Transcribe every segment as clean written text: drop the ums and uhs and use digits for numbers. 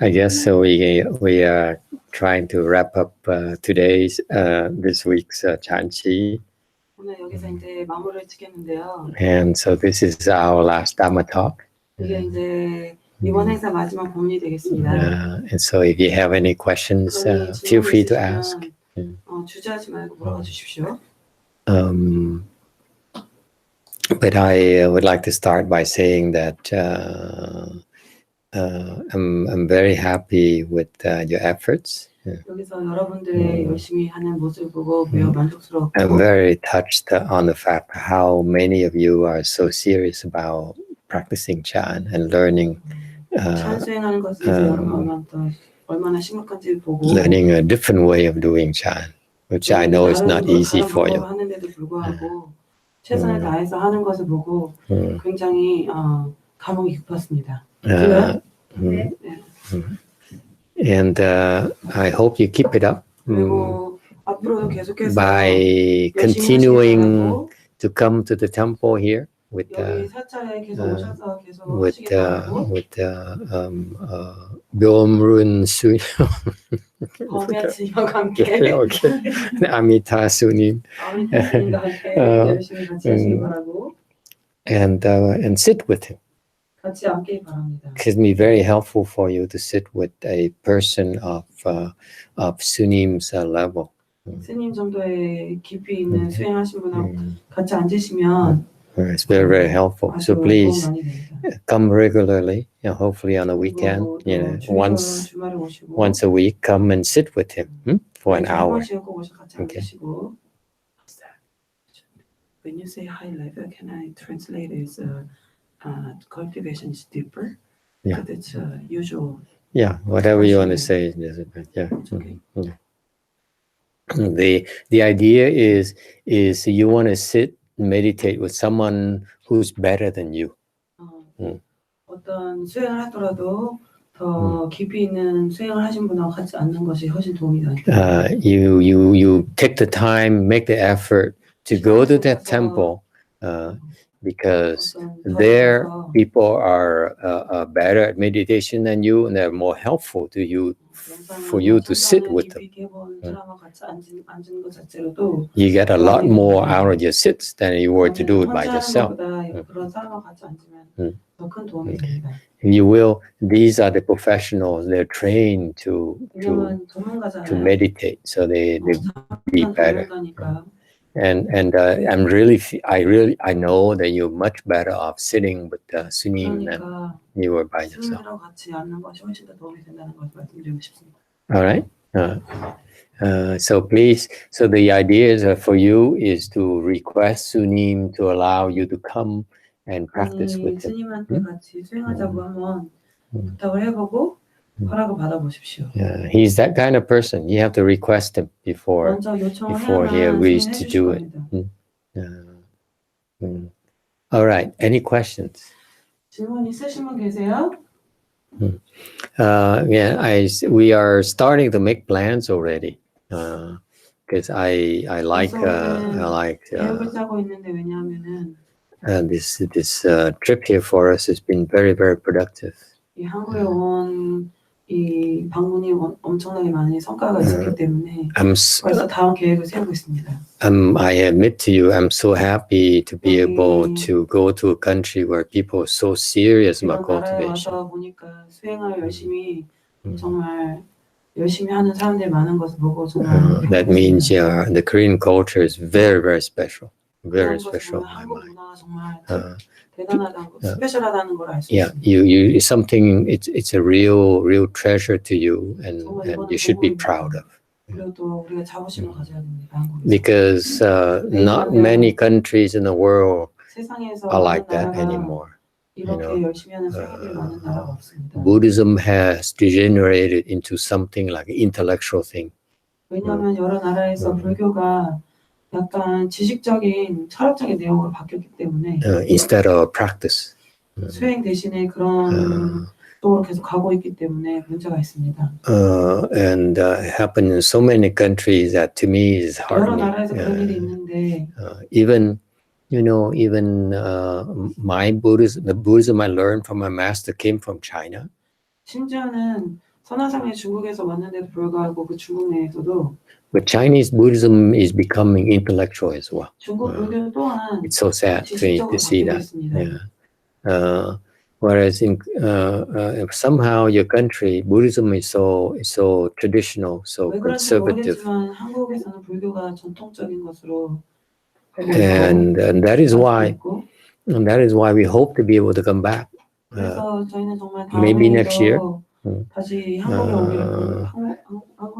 I guess so. We are trying to wrap up today's this week's Chanchi. 오늘 여기서 이제 마무리를 짓겠는데요. And so this is our last Dharma talk. 이게 이제 이번 행사 마지막 법문이 되겠습니다. And so if you have any questions, feel free to ask. 주저하지 말고 물어봐 주십시오. But I would like to start by saying that I'm very happy with your efforts. 여기서 여러분들의 열심히 하는 모습을 보고 매우 만족스럽고 I'm very touched on the fact how many of you are so serious about practicing Chan and learning. 찬 수행하는 것을 이제 얼마나 심각한지 보고 learning a different way of doing Chan, which I know is not easy for you. 하는데도 불구하고 최선을 다해서 하는 것을 보고 굉장히 감옥이 깊었습니다. And I hope you keep it up by continuing to come to the temple here with 묘물은 수녀 아미타 스님 and sit with him. It's be very helpful for you to sit with a person of Sunim's level. 스님 정도의 깊이 있는 수행하신 분하고 같이 앉으시면 It's very, very helpful. So please come regularly, hopefully on a weekend, once a week, come and sit with him for an hour. Okay. When you say high level, can I translate it as cultivation is deeper? Yeah. But it's usual. Yeah, whatever you want to say. Yeah. Okay. The idea is you want to sit, meditate with someone who's better than you. 어떤 수행을 하더라도 더 깊이 있는 수행을 하신 분하고 같이 앉는 것이 훨씬 도움이 됩니다. You take the time, make the effort to go to that temple because there people are better at meditation than you, and they're more helpful to you for you to sit with them. You get a lot more out of your sits than you were to do it by yourself. You will. These are the professionals. They're trained to meditate, so they be better. And I know that you're much better off sitting with Sunim than you were by yourself. All right. So please. So the idea is for you is to request Sunim to allow you to come and practice with him. He's that kind of person. You have to request him before he agrees to do it. All right. Any questions? We are starting to make plans already because I like this trip here for us has been very, very productive. 이 한국에 온 이 방문이 엄청나게 많은 성과가 있었기 때문에 벌써 다음 계획을 세우고 있습니다. I admit to you, I'm so happy to be able to go to a country where people are so serious about cultivation. 와서 보니까 수행을 열심히 정말 열심히 하는 사람들이 많은 것을 보고 정말 That means the Korean culture is very, very special. Very special. 한국 문화가 정말 대단하다고 스페셜하다는 걸 알 수 있습니다. Something it's a real treasure to you, and you should be proud of. 그래도 우리가 자부심을 가져야 됩니다. Because not many countries in the world are like that anymore. 이렇게 열심히 하는 사람들이 많은 나라가 없습니다. Buddhism has degenerated into something like an intellectual thing. 왜냐하면 여러 나라에서 불교가 약간 지식적인 철학적인 내용으로 바뀌었기 때문에 instead of practice. 수행 대신에 그런 쪽으로 계속 가고 있기 때문에 문제가 있습니다. And happen in so many countries that to me is hard. 여러 나라에서 그런 일이 있는데 even my Buddhism, the Buddhism I learned from my master came from China. 심지어는 선화상이 중국에서 왔는데도 불구하고 그 중국 내에서도 But Chinese Buddhism is becoming intellectual as well. 중국 불교 또한 It's so sad to 지식적으로 see 바뀌고 that. 있습니다. Yeah. Whereas in somehow your country Buddhism is so traditional, so 왜 그런지 conservative, 모르겠지만 한국에서는 불교가 전통적인 것으로 되고 and that is why 있고, we hope to be able to come back. 그래서 저희는 정말 Maybe next year. 다시 한국에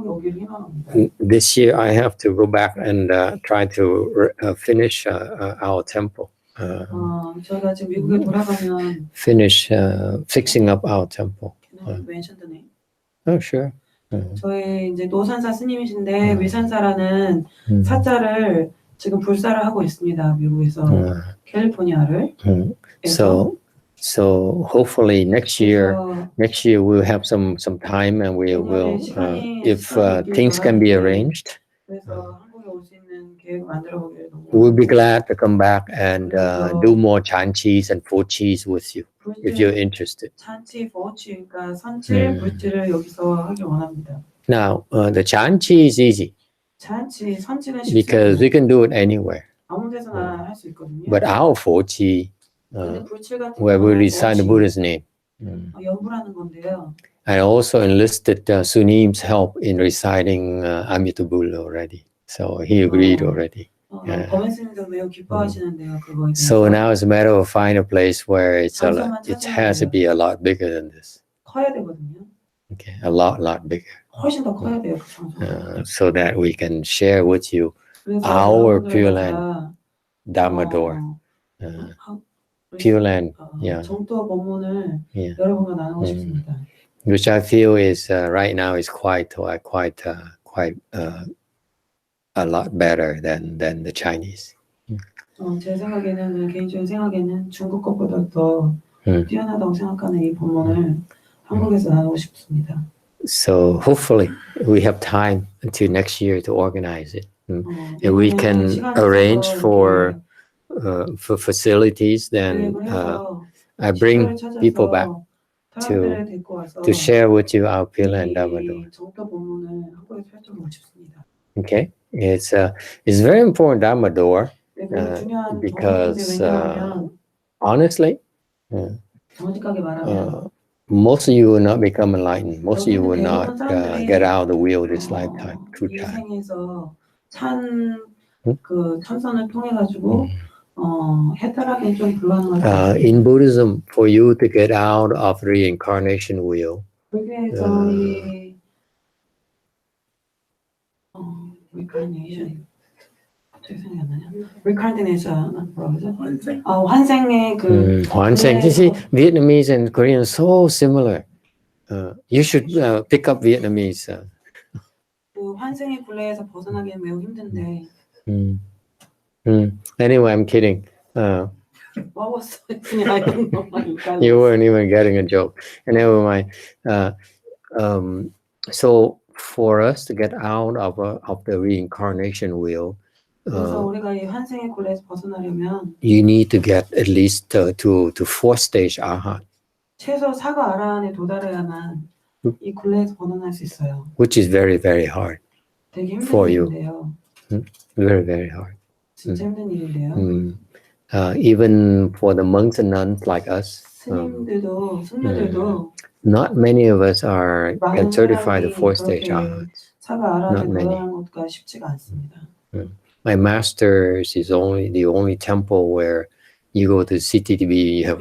오기를 희망합니다. This year I have to go back and try to finish our temple. 저희가 지금 미국에 돌아가면 Finish fixing up our temple. Can I mention the name? Oh, sure. 저희 이제 노산사 스님이신데 위산사라는 사자를 지금 불사를 하고 있습니다. 미국에서 캘리포니아를. So hopefully next year we'll have some time and we will if things can be arranged. 그래서 한국에 올 수 있는 계획 만들어 보기를 너무. We'll be glad to come back and do more chantis and fochis with you if you're interested. 찬치, 포치, 그러니까 선칠, 불지를 여기서 하길 원합니다. Now the chanchi is easy. 찬치, 선칠은 쉽습니다. Because we can do it anywhere. 아무 데서나 할 수 있거든요. But our fochi, 불칠 같은 where we recite the Buddha's name. 연불하는 건데요. I also enlisted Sunim's help in reciting Amitabha already. So he agreed already. 범앤스님도 매우 기뻐하시는데요. 그거에 대해서. So now it's a matter of finding a place where it has to be a lot bigger than this. 커야 되거든요. Okay, a lot bigger. 훨씬 더 커야 돼요. 그 장소가. So that we can share with you our Pure Land Dharma door. Pure Land, yeah. 정도 법문을 여러분과 나누고 싶습니다. Which I feel is right now is quite a lot better than the Chinese. 제 생각에는 개인적인 생각에는 중국 것보다 더 뛰어나다고 생각하는 이 법문을 한국에서 나누고 싶습니다. So hopefully we have time until next year to organize it, and we can arrange for facilities. Then I bring people back to share with you our Pure Land Dharma door. Okay, it's very important Dharma door because honestly, most of you will not become enlightened. Most of you will not get out of the wheel this lifetime, true time. In Buddhism, for you to get out of the reincarnation wheel, 환생의 그 환생. You see, Vietnamese and Korean are so similar. You should pick up Vietnamese. 그 환생의 굴레에서 벗어나기는 매우 힘든데. Anyway, I'm kidding. What was it? I don't know. You weren't even getting a joke. And never mind. So for us to get out of the reincarnation wheel, 그래서 우리가 이 환생의 굴레에서 벗어나려면 you need to get at least to fourth stage arhat. 최소 4가 아라한에 도달해야만 이 굴레에서 벗어날 수 있어요. Which is very, very hard 되게 힘든 for you. 일인데요. Very, very hard. 진짜 힘든 일인데요. Even for the monks and nuns like us, 스님들도 승려들도 not many of us can certify the fourth stage arhats. 4가 아라한에 도달하는 것가 쉽지가 않습니다. My master's is the only temple where you go to CTTV, you have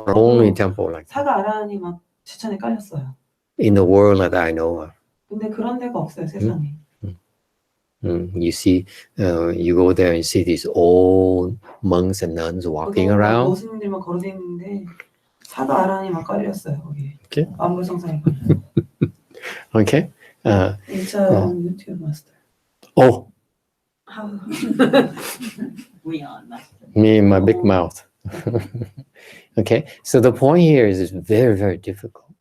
only temple like that. 4가 아라한이 막 지천에 깔렸어요. In the world that I know of. 근데 그런 데가 없어요, 세상에. You see, you go there and see these old monks and nuns walking around. 모스님들만 걸어다니는데 4가 아라한이 막 깔렸어요, 거기. Okay. 만물성상에. Okay. It's a YouTube master. Oh. We are master. Me and my big mouth. Okay. So the point here is it's very, very difficult.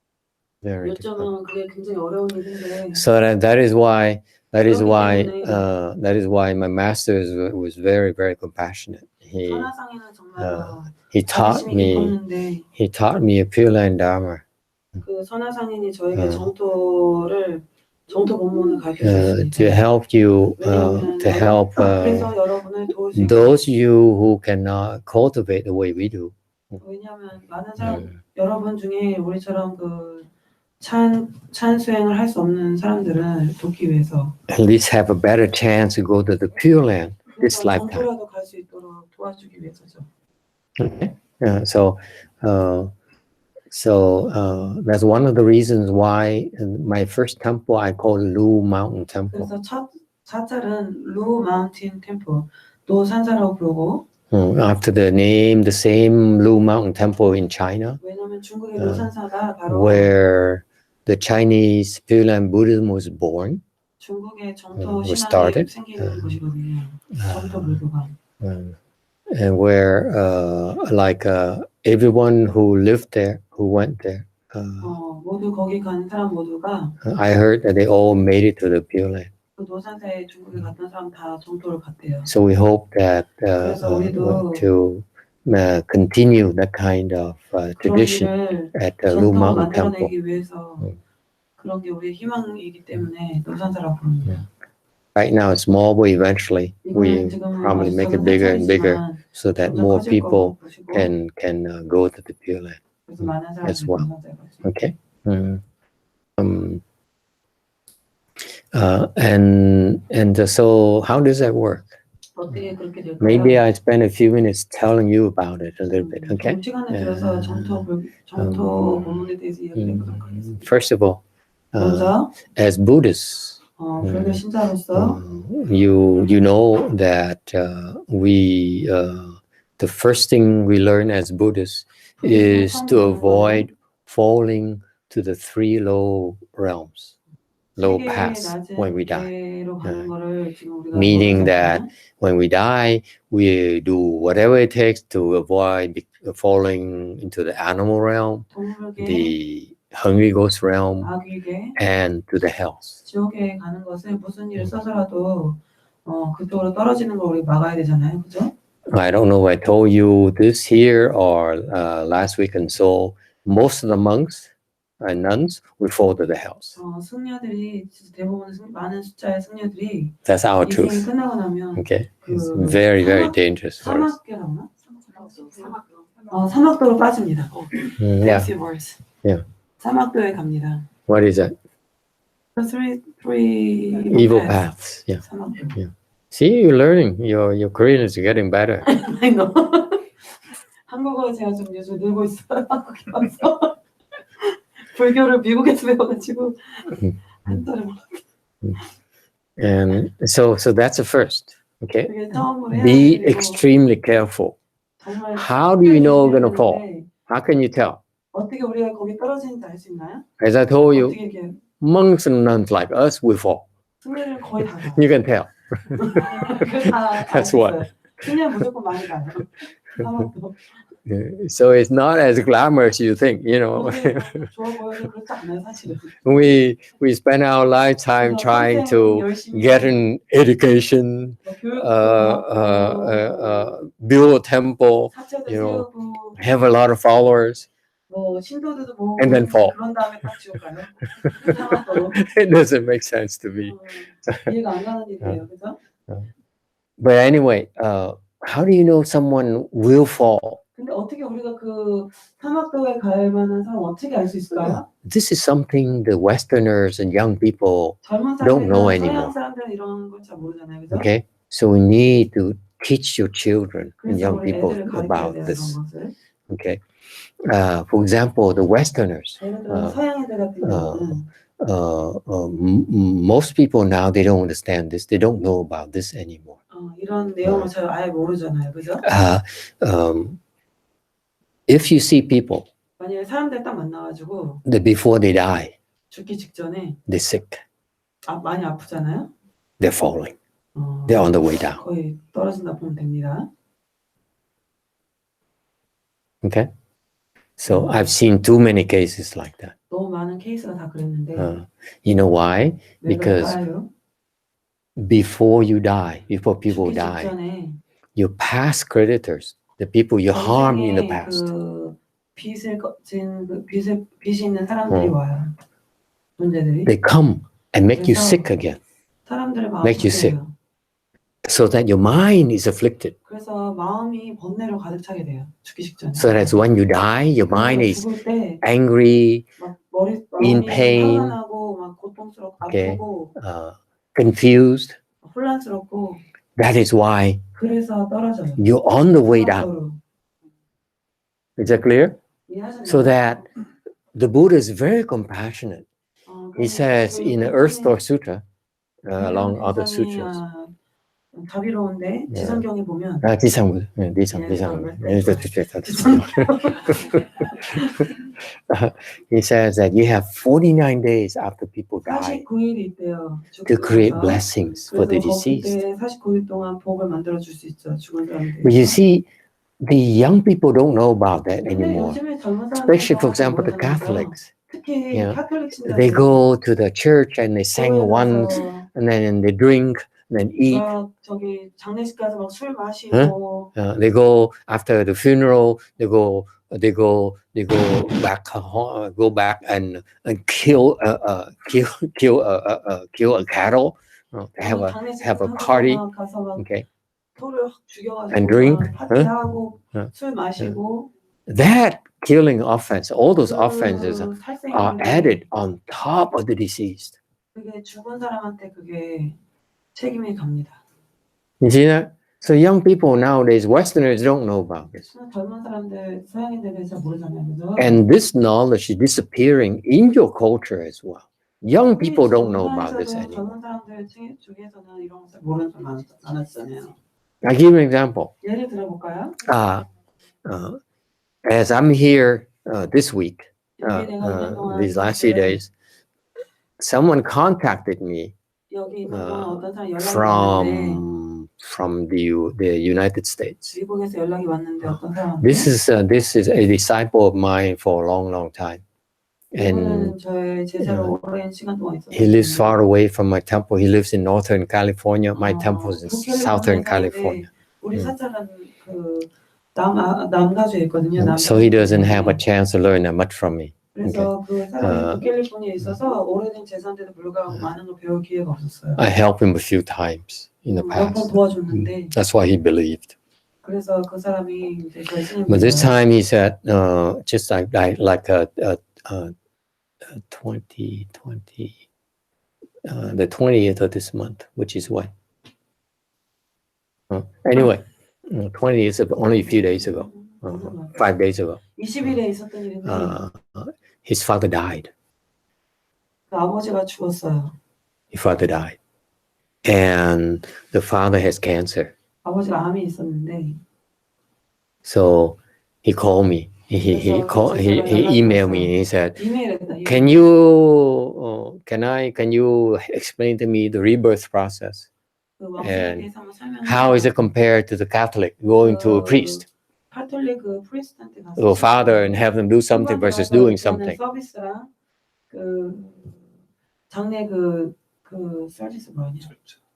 Very difficult. 그게 굉장히 어려운 일인데. So that is why my master was very, very compassionate. He he taught 자비심이 깊었는데 me a Pure Land Dharma 그 선화상인이 저에게 정토 본문을 가르쳐 to 주셨습니다. help you, 왜냐하면 to help 그래서 여러분을 도울 수 있고 those you who cannot cultivate the way we do. 왜냐하면 많은 사람 여러분 중에 우리처럼 그 찬 수행을 할 수 없는 사람들을 돕기 위해서 At least have a better chance to go to the Pure Land this lifetime. 정토라도 갈 수 있도록 도와주기 위해서죠. Okay. That's one of the reasons why my first temple I called Lu Mountain Temple. 그래서 첫 사찰은 루 마운틴 템플, 노산사라고 부르고 After the name, the same Lu Mountain Temple in China, 왜냐하면 중국의 노산사가 바로 where the Chinese Pure Land Buddhism was born. 중국의 정토 was 신앙이 started. 생기는 곳이거든요. 정토 불교가. And where everyone who lived there, who went there, 모두 거기 간 사람 모두가 I heard that they all made it to the Pure Land. 그 노산사에 중국에 갔던 사람 다 정토를 갔대요. So we hope that 그래서 우리도 to continue that kind of 그런 tradition 일을 at Lu 전통 Mountain Temple. 만들어내기 위해서 그런 게 우리의 희망이기 때문에 노산사라고 부릅니다. Right now it's small, but eventually we 이거는 지금은 probably make it bigger and bigger so that more people can go to the Pure Land 그래서 많은 as 사람들이 well. 노산사에 갈 수 있어요. Okay. And so how does that work? 어떻게 그렇게 될까요? Maybe I spend a few minutes telling you about it a little bit. Okay. 좀 시간을 들여서 정토 본문에 대해서 이야기해보도록 하겠습니다. First of all, 먼저 as Buddhists, 불교 신자로서 you know that the first thing we learn as Buddhists is to avoid falling to the three low realms, low paths when we die. Meaning that when we die, we do whatever it takes to avoid falling into the animal realm, the hungry ghost realm, and to the hells. 지옥에 가는 것은 무슨 일을 써서라도 그쪽으로 떨어지는 걸 우리 막아야 되잖아요, 그죠? I don't know if I told you this here or last week and so most of the monks and nuns will fall to the hells. 승려들이 대부분 많은 숫자의 승려들이 That's our 인생이 truth. 끝나고 나면 Okay, it's very, very dangerous for us. 사막계라나? 사막도로 빠집니다. Yeah. Yeah. 사막도에 갑니다. What is that? The three Evil paths. Yeah. 사막도. Yeah. See, you're learning. Your Korean is getting better. I know. 한국어 제가 좀 요즘 늘고 있어요. 한국에 와서 불교를 미국에서 배워가지고 한 달에 And so that's the first. Okay. 그게 처음으로 해야 Be 되고 extremely careful. 정말 How do you know you're gonna fall? 되는데 How can you tell? 어떻게 우리가 거기 떨어지는지 알 수 있나요? As I told you, 어떻게 이렇게 monks and nuns like us will fall. 승려를 거의 다 가요. You can tell. That's what. 승려 무조건 많이 가요. 사막도. So it's not as glamorous as you think, you know. 좋아 보여도 그렇지 않아요, 사실은. We spend our lifetime trying to get an education, build a temple, you know, have a lot of followers, 신도들도 뭐 and then fall. 그런 다음에 딱 지옥 가요. 사막도로. It doesn't make sense to me. 이해가 안 가는 일이에요, 그죠? But anyway, how do you know someone will fall? 근데 어떻게 우리가 그 사막도에 갈 만한 사람 어떻게 알 수 있을까요? This is something the Westerners and young people 젊은 don't know 사람들은 anymore. 서양 사람들은 이런 걸 잘 모르잖아요, 그죠? Okay, so we need to teach your children and 그래서 young 우리 people 애들을 가르쳐야 about 돼요, this. 그런 것을. Okay, for example, the Westerners. 예를 들어 서양 애들 같은 경우는 Most people now they don't understand this. They don't know about this anymore. 이런 내용을 잘 아예 모르잖아요, 그죠? If you see people 만약에 사람들 딱 만나가지고 that before they die, 죽기 직전에 they're sick, 많이 아프잖아요. they're falling, they're on the way down. 거의 떨어진다 보면 됩니다. Okay, so I've seen too many cases like that. 너무 많은 케이스가 다 그랬는데. You know why? 왜 Because 그럴까요? before you die, before people 죽기 die, 직전에 your past creditors the people you harmed in the past. 그 빚이 있는 사람들이 와요. 문제들이. They come and make you 그래서 sick again, 사람들의 마음을 make you sick, 해요. so that your mind is afflicted. 그래서 마음이 번뇌로 가득 차게 돼요. 죽기 직전에. So that when you die, your mind is 죽을 때 angry, 막 in 마음이 pain, 화가 나고 막 고통스럽고 okay, 아프고 confused. 혼란스럽고. That is why 그래서 떨어져요. you're on the way down. Is that clear? So that the Buddha is very compassionate. He says in the Earth Store Sutra, along other sutras. 자비로운데 지상경에 보면 지상. He says that you have 49 days after people die 49일이 있대요. to create blessings for the deceased. 49일 동안 복을 만들어 줄 수 있죠. 죽은 사람들. But you see, the young people don't know about that anymore. Especially, for example, the Catholics. They go to the church and they sing once, and then they drink, and then eat. 저기 장례식 가서 막 술 마시고. They go after the funeral. They go back and kill a cattle. Have a party. Okay. And drink. 술 마시고. That killing offense, all those offenses are added on top of the deceased. 그게 죽은 사람한테 그게 책임이 갑니다. You see that? So young people nowadays, Westerners don't know about this. 젊은 사람들, 서양인들은 잘 모르잖아요. And this knowledge is disappearing in your culture as well. Young people don't know about this anymore. 젊은 사람들 중에서는 이런 것을 모르는 사람 많았잖아요. I'll give you an example. 예를 들어볼까요? As I'm here this week, these last few days, someone contacted me from the United States. This is a disciple of mine for a long time, and he lives far away from my temple. He lives in Northern California. My temple is in Southern California. So he doesn't have a chance to learn that much from me. I helped him a few times in the past. That's why he believed. But this time he said, just like 2020, the 20th of this month, which is when? Anyway, 20 is only a few days ago, 5 days ago. 20일에 있었던 일인데 his father died. 아버지가 죽었어요. His father died. And the father has cancer. 아버지가 암이 있었는데. So he called me. He emailed me and he said, can you explain to me the rebirth process? And how is it compared to the Catholic going to a priest? Go father and have them do something versus doing something.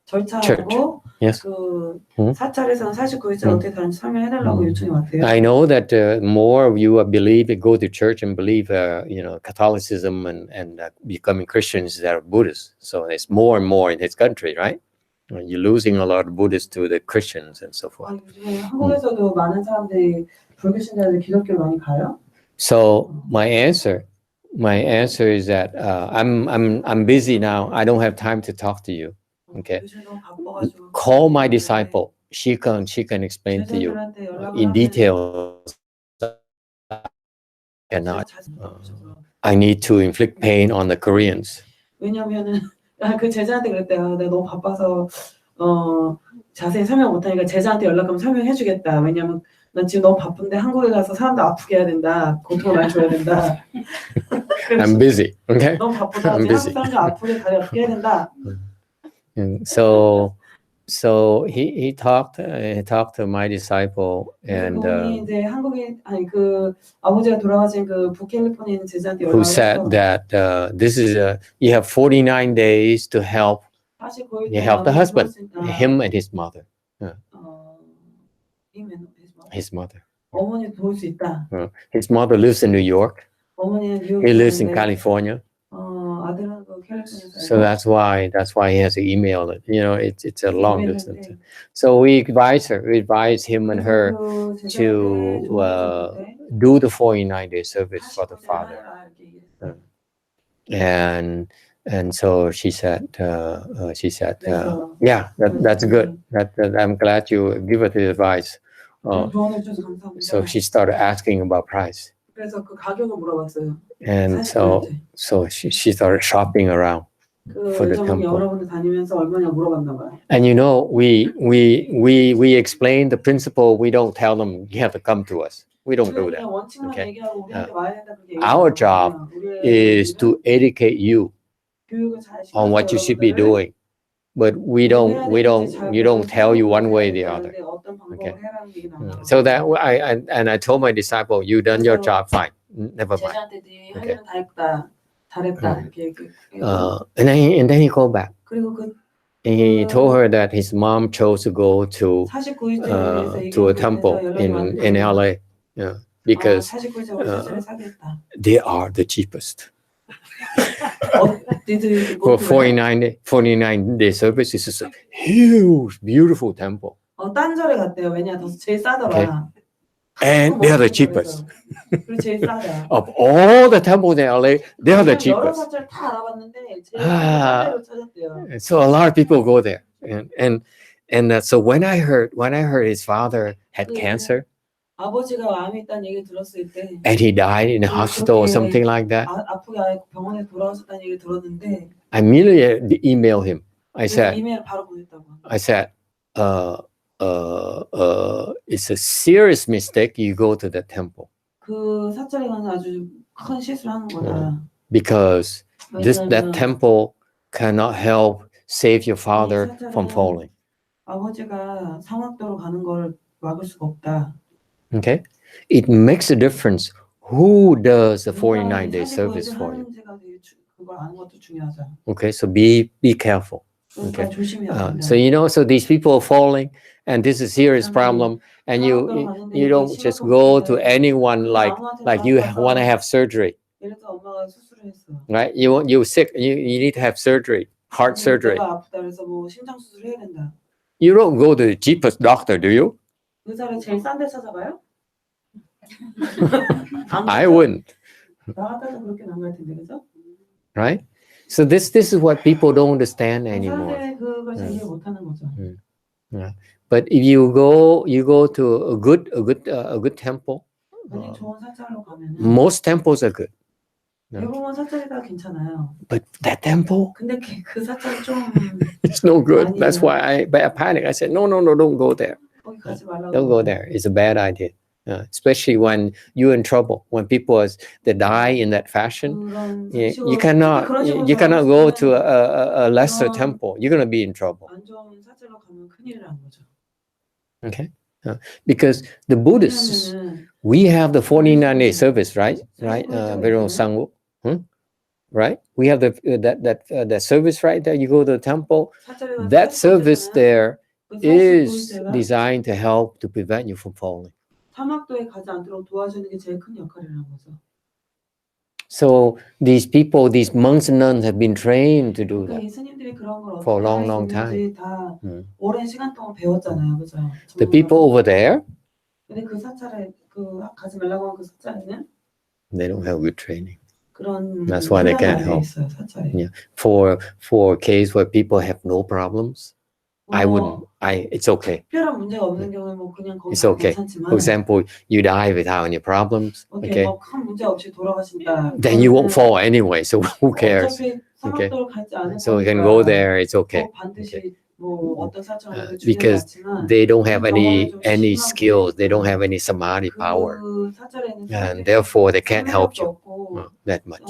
절차하고 yes. 사찰에서는 49일째 어떻게 다른지 설명해달라고 요청이 왔대요. I know that more you believe, go to church and believe, Catholicism and becoming Christians that are Buddhists. So it's more and more in his country, right? You're losing a lot of Buddhists to the Christians and so forth. 한국에서도 많은 사람들이 불교 신자들 기독교를 많이 가요? So my answer is that I'm busy now. I don't have time to talk to you. Okay. Call my disciple. She can explain to you in detail. Cannot. I need to inflict pain on the Koreans. 왜냐면은 그 제자한테 그랬대요. 내가 너무 바빠서 자세히 설명 못하니까 제자한테 연락하면 설명해주겠다. 왜냐면 난 지금 너무 바쁜데 한국에 가서 사람들 아프게 해야 된다. 고통을 많이 줘야 된다. I'm busy. Okay. 너무 바쁘다. 한국 사람들 아프게 다리 아프게 해야 된다. So he talked to my disciple and 이제 한국인 그 아버지가 돌아가신 그 북캘리포니아 제자한테 who said that this is you have 49 days to help the husband, him and his mother. His mother. 어머니 도울 수 있다. His mother lives in New York. 어머니는 뉴욕에 He lives in 사는데, California. 아들은 그 캘리포니아에 So 살고 that's why he has to email it. You know, it's a long 이메일 distance. 할 때, So we advise him and her 그 제자한테 to 조언을 줬는데 do the 49-day service for the 49일 father. 하여라 이렇게 얘기했어요. And so she said, 그래서 yeah, that's good. That I'm glad you give her the advice. 조언을 주셔서 감사합니다. So she started asking about price. 그래서 그 가격을 물어봤어요. And 40불째. so she started shopping around for the 그 temple. 여러 군데 다니면서 얼마냐 물어봤나 봐요. And you know, we explain the principle. We don't tell them you have to come to us. We don't do that. 원칙만 Okay. 얘기하고 우리한테 와야 된다 그렇게 Our 얘기하는 job 거예요. 우리의 is 일은 to educate you 교육을 잘 시켜서 on what you should be 여러분들을 doing, but you don't tell you one way or the other. 어떤 방법을 Okay. 해라는 얘기는 안 나와요. So that I told my disciple, you done your job fine. Never mind. 제자한테 네 할 일은 다 했다, 잘했다 이렇게 얘기해요. And then he called back. 그리고 그 And he told her that his mom chose to go to 49일째에서 to a temple in LA, because 49일째 월세를 사겠다. they are the cheapest. 니들이 For 49-day service, this is a huge, beautiful temple. 딴절에 갔대요. 왜냐 더 제일 싸더라. Okay. And they are the cheapest. 그리고 제일 싸다. Of all the temples in LA, they are the 여러 cheapest. 사찰 다 알아봤는데 제일 싼 데로 찾았대요. So a lot of people go there, and so when I heard his father had cancer 아버지가 암이 있다는 얘기 들었을 때 and he died in a hospital or something like that, 아프게 병원에 돌아오셨다는 얘기 들었는데 I immediately emailed him. I said, 이메일 바로 보냈다고. it's a serious mistake. You go to the temple 그 사찰에 가서 아주 큰 실수를 하는 거다. because that temple cannot help save your father from falling. 아버지가 상학도로 가는 걸 막을 수가 없다. Okay, it makes a difference who does the 49-day service for you. 그걸 아는 것도 중요하죠. Okay, so be careful. 그러니까 조심해야 된다. So so these people are falling, and this is a serious problem, and you don't just go to anyone like you want to have surgery, 예를 들어 엄마가 수술을 했어. right? You're sick, you need to have surgery, heart surgery. 내가 아프다 그래서 뭐 심장 수술을 해야 된다. You don't go to the cheapest doctor, do you? 의사를 제일 싼 데 찾아가요? I wouldn't. 나 같아도 그렇게는 안 갈 텐데, 그죠? Right? So this is what people don't understand anymore. 사람들이 그걸 잘 이해 못하는 거죠. Yeah. But if you go to a good temple, 만약 좋은 사찰로 가면은 most temples are good. 대부분 사찰이 다 괜찮아요. But that temple, 근데 그 사찰이 좀 it's no good. 아니에요. That's why I panic. I said, no, don't go there. 거기 가지 말라고. Don't go there. It's a bad idea. Especially when you're in trouble, when people that die in that fashion, you cannot go to a lesser temple. You're going to be in trouble. 안 좋은 사찰로 가면 큰일이라는 거죠. Okay, because the Buddhists, we have the 49-day service, right? Venerable Sangwoo, right? We have that service right there. You go to the temple. That service there is designed to help to prevent you from falling. 사막도에 가지 않도록 도와주는 게 제일 큰 역할이라는 거죠. So these people, these monks and nuns have been trained to do that 예수님들이 그런 걸 for a 어떻게 long time. 다 오랜 시간 동안 배웠잖아요, 그죠? The people over there, 근데 그 사찰에 가지 말라고 한 그 사찰에는 they don't have good training. 그런 That's why they can't help. 있어요, 사찰에. Yeah, for a case where people have no problems, I wouldn't. It's okay. 특별한 문제가 없는 경우에 뭐 그냥 거기 It's okay. 괜찮지만. For example, you die without any problems. Okay, 뭐 큰 문제 없이 돌아가신다. then you won't fall anyway. So who cares? 어차피 사막도로 가지 않을 So you can go there. It's okay. 반드시 뭐 어떤 사찰을 Because they don't have any skills. They don't have any samadhi power, and therefore they can't help you that much.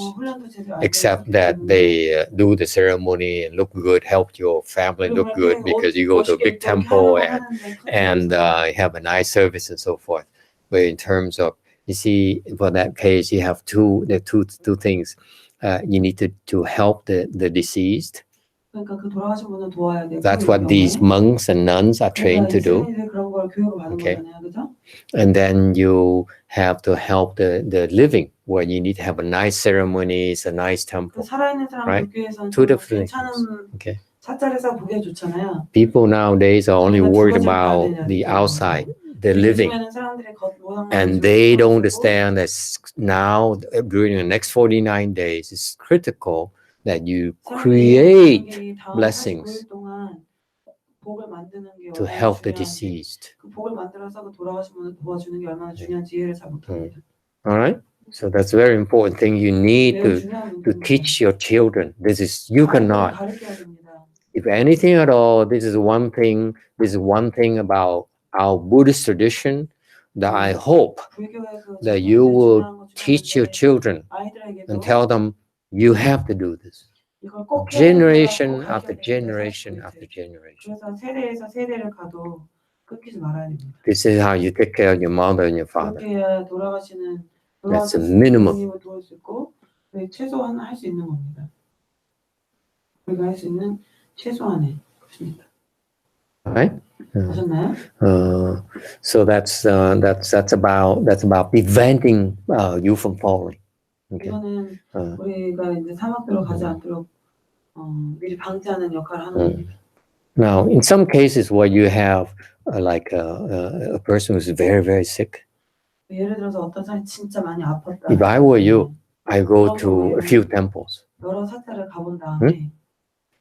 Except that they do the ceremony and look good, help your family look good because you go to a big temple and have a nice service and so forth. But in terms of, you see, for that case, you have two things. You need to help the deceased. 그러니까 그 돌아가신 분을 도와야 돼. That's what these monks and nuns are trained to do. 그런 걸 걸 교육을 받은 Okay. 거잖아요, 그죠? And then you have to help the living, where you need to have a nice ceremonies, a nice 그 temple. 살아있는 사람 Right? 돕기 위해서는 Two 좀 different 괜찮은 things. Okay. 사찰에서 보기가 좋잖아요. People nowadays are only 우리가 두 worried 가지를 봐야 about 되냐, the 되는 outside, 거죠. the living. 요즘에는 사람들의 겉모양만 And 위주로 they don't 보고 understand that now, during the next 49 days, it's critical that you create 사람들이 다음 blessings 49일 동안 복을 만드는 게 to 얼마나 help the 중요한지, deceased. 그 복을 만들어서 그 돌아가신 분을 도와주는 게 얼마나 중요한지 이해를 잘 못합니다. All right? So that's a very important thing you need 매우 중요한 to 문제입니다. teach your children. This is, you cannot. 가르쳐야 됩니다. If anything at all, this is one thing about our Buddhist tradition that I hope 불교에서 that 첫 you 번째 will 중요한 것 중에 teach your 하나인데 children 아이들에게도 and tell them, you have to do this. 이걸 꼭 해야 된다, Generation 꼭 after 가르쳐야 됩니다. generation 49일 after 때. generation. 그래서 세대에서 세대를 가도 끊기지 말아야 됩니다. This is how you take care of your mother and your father. 그렇게 해야 돌아가신 That's a minimum. 부모님을 도울 수 있고 최소한 할 수 있는 겁니다. 우리가 할 수 있는 최소한의 것입니다. All right? 아셨나요? So that's about preventing you from falling. Okay. 이거는 우리가 이제 사막도로 가지 않도록 미리 방지하는 역할을 하는 겁니다. Now, in some cases where you have like a person who's very, very sick, 예를 들어서 어떤 사람이 진짜 많이 아팠다. if I were you, I go to a few temples. 여러 사찰을 가본 다음에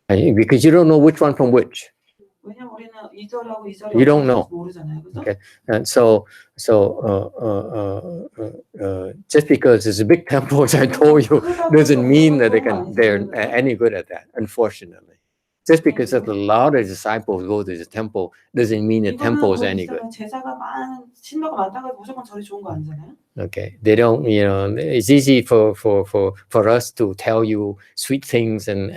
because you don't know which one from which. 왜냐면 우리는 이 절하고 이 절이 You don't know. 모르잖아요, 그죠? Okay, and so just because it's a big temple, as I told you, doesn't mean that they're any good at that. Unfortunately, just because there's a lot of disciples go to the temple doesn't mean the temple is any good. 제자가 많은 신도가 많다고 해서 무조건 절이 좋은 거 아니잖아요. Okay, they don't. You know, it's easy for us to tell you sweet things and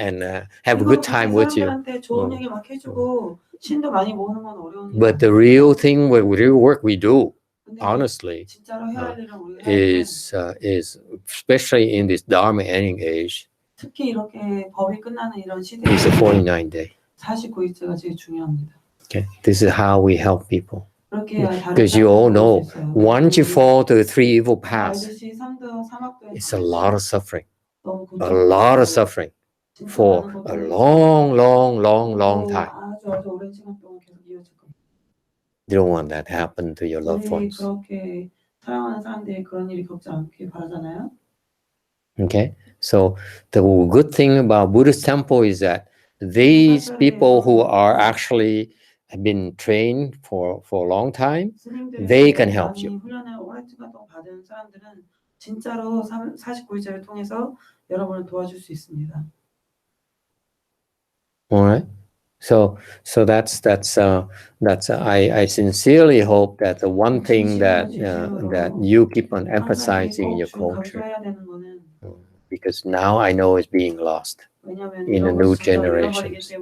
have a good time with you. 사람들한테 좋은 얘기 막 해주고 신도 많이 모으는 건 어려운. But the real thing, the real work we do, honestly, 진짜로 해야 할 일은 우리가 is especially in this dharma ending age, 특히 이렇게 법이 끝나는 이런 시대에 is the 49 day. 49일째가 제일 중요합니다. Okay, this is how we help people. 그렇게 Because you all know, once you fall to the three evil paths, it's a lot of suffering, for a long, long, long, long time. 아주 오랜 시간 동안 계속 이어질 겁니다. You don't want that to happen to your loved ones. 그렇게 사랑하는 사람들이 그런 일이 겪지 않길 바라잖아요. Okay, so the good thing about Buddhist temple is that these people who are actually have been trained for a long time, they can help you. 훈련을 오랜 시간 동안 받은 사람들은 진짜로 49일째를 통해서 여러분을 도와줄 수 있습니다. All right. So that's I sincerely hope that the one thing that you keep on emphasizing in your culture, because now I know it's being lost in the new generations.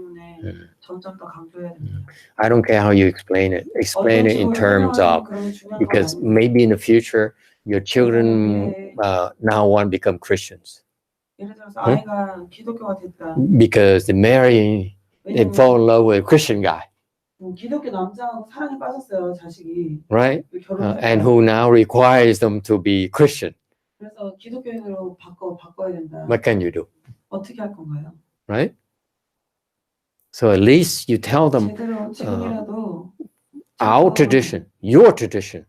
I don't care how you explain it. Explain it in terms of, because maybe in the future your children now want to become Christians. Because they marry. They fall in love with a Christian guy, right? And who now requires them to be Christian. What can you do? Right? So at least you tell them, our tradition, your tradition,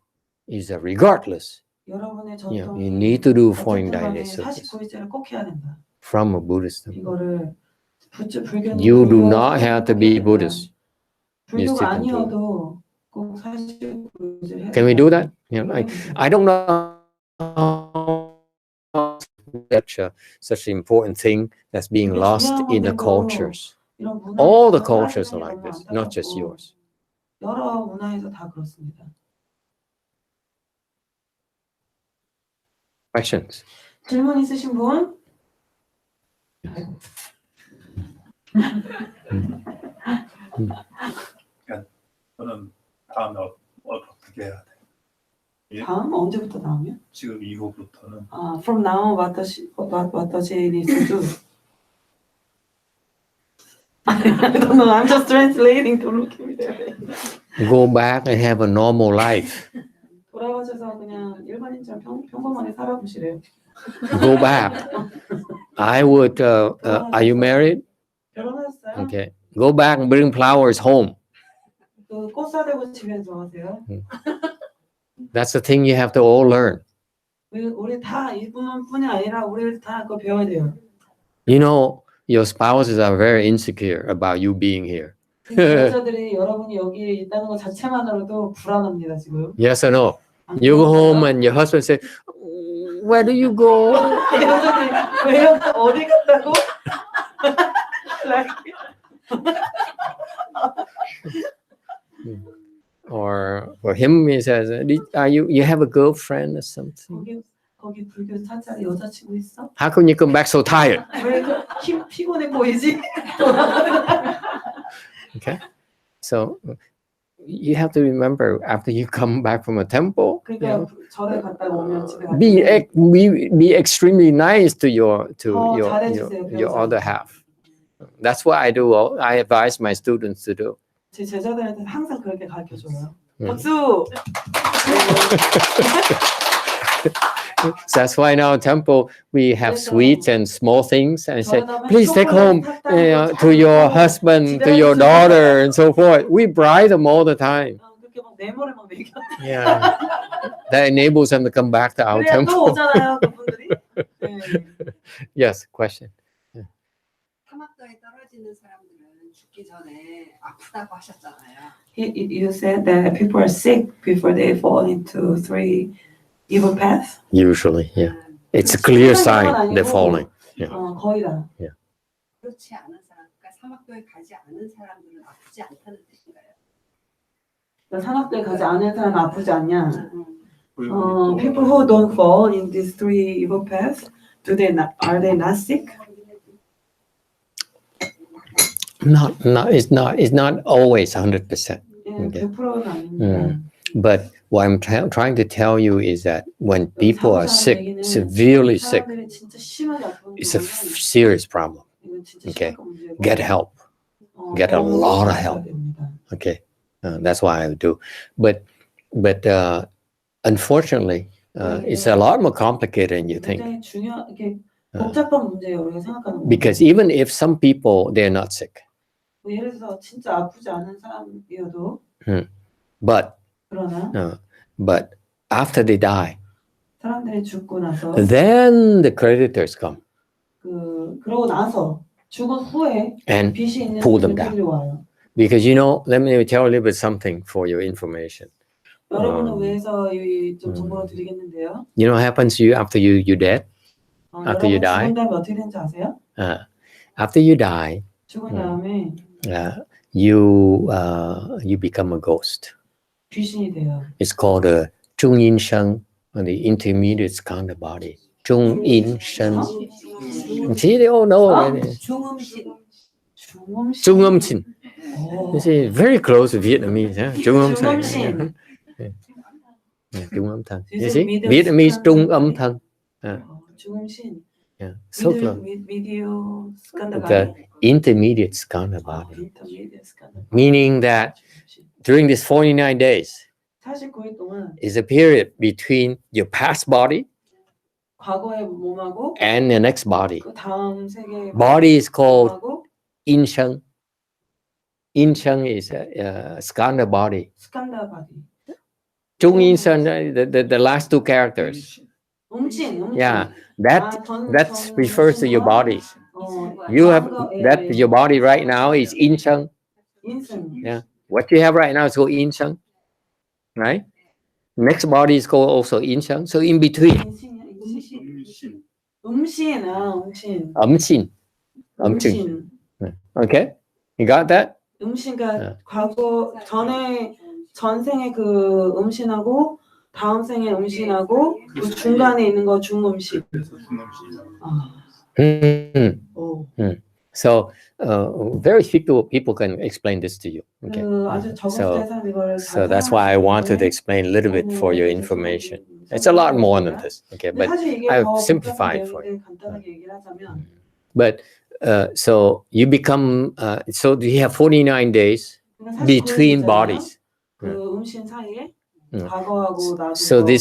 is that regardless, you need to do 49 days service from a Buddhist temple. You do not have to be Buddhist. You still can do it. Can we do that? You know, I don't know such an important thing that's being lost in the cultures. All the cultures are like this, not just yours. Questions? 질문 있으신 분? 저는 다음에 어떻게 해야 돼요? 다음 언제부터 나오면? 지금 이후부터는. From now, what does he need to do? I don't know. I'm just translating. Don't look at me there. go back and have a normal life. 돌아가셔서 그냥 일반인처럼 평범하게 살아보시래요. Go back. I would. Are you married? 결혼하셨어요? Okay. Go back and bring flowers home. 그꽃 사들고 집에 들어가세요. That's the thing you have to all learn. 우리 다 이분뿐이 아니라 우리 다 그거 배워야 돼요. You know, your spouses are very insecure about you being here. 여자들이 여러분이 여기에 있다는 것 자체만으로도 불안합니다 지금. Yes or no? You go home and your husband say, "Where do you go?" 여자들이 왜 어디 갔다고? Or for him, he says, "Are you have a girlfriend or something? 거기 불교 사찰에 여자친구 있어? How come you come back so tired?" 왜 피곤해 보이지? Okay, so you have to remember after you come back from a temple, you know, 그러니까 절에 갔다 오면 집에 갈 때 be extremely nice to your 잘해주세요, other half. That's what I do. I advise my students to do. 제 제자들한테 항상 그렇게 가르쳐 줘요. 음. 박수. That's why in our temple we have sweets and small things and say, please take home to your husband, to your daughter, and so forth. We bribe them all the time. 그렇게 막 네모를 막 먹여. Yeah, that enables them to come back to our 그래야 또 temple. 오잖아요, 그분들이. 네. Yes, question. 사막도에 떨어지는 사람들은 죽기 전에 아프다고 하셨잖아요. You said that people are sick before they fall into three evil paths. Usually, yeah, it's a clear sign they're falling. 거의 다. 그렇지 않은 사람, 그러니까 사막도에 가지 않은 사람들은 아프지 않다는 뜻인가요? 사막도에 가지 않은 사람 아프지 않냐? People who don't fall in these three evil paths, are they not sick? It's not always 100%. 예, 100%는 아닙니다. But what I'm trying to tell you is that when people are sick, severely sick, 사람들이 진짜 심하게 아픈 it's a 경우는 serious problem. 이건 진짜 Okay. 심각한 문제고, Get help. Get a lot of 도움을 help. 받아야 됩니다. Okay, that's what I do. But unfortunately, it's a lot more complicated than you think. 굉장히 중요하게 복잡한 문제예요, 우리가 생각하는 거. Because even if some people they're not sick, 예를 들어서 진짜 아프지 않은 사람이어도 but 그러나 after they die, 사람들이 죽고 나서 then the creditors come 그러고 나서 죽은 후에 and 빚이 있는 pull them 분들이 와요. because let me tell a little bit something for your information. 여러분을 위해서 좀 정보를 드리겠는데요. You know what happens to you after you dead? After you 여러분 die? 죽은 다음에 어떻게 되는지 아세요? After you die, 죽은 다음에 you become a ghost. 귀신이 돼요. It's called a 中阴身, the intermediate kind of body. 中阴身. See, they all know already. 중음신. 중음신. This is very close to Vietnamese. 중음신. 중음신. 중음thân. You see, Vietnamese 중음thân. 중음신. Yeah, so close. 미디어 스칸다 The intermediate kind of body. 인터미디어 스칸다. Meaning that during these 49 days 49일 동안 is a period between your past body 과거의 몸하고 and the next body. 그 다음 세계의 Body is called 몸하고 인생. 인생 is a skanda body. 스칸다 바디. 중인생, the last two characters. 음친. Yeah, that refers to your body. You have that your body right now is 인생. 인생. Yeah, what you have right now is called 인생, right? Next body is called also 인생. So in between, 음신. 음신. 음신. Okay, you got that? 음신가 과거 전생의 그 음신하고 다음 생의 음신하고 그 중간에 있는 거 중음신. 그래서 중음신. So very few people can explain this to you. Okay, 아주 적은 사람 이걸 so that's why I wanted to explain a little bit for your information. It's a lot more than this. Okay, but I've simplified for you. 간단하게 얘기를 하자면 But so you become so you have 49 days between bodies. 그 음신 사이에 음. 과거하고 나도 So 들어오고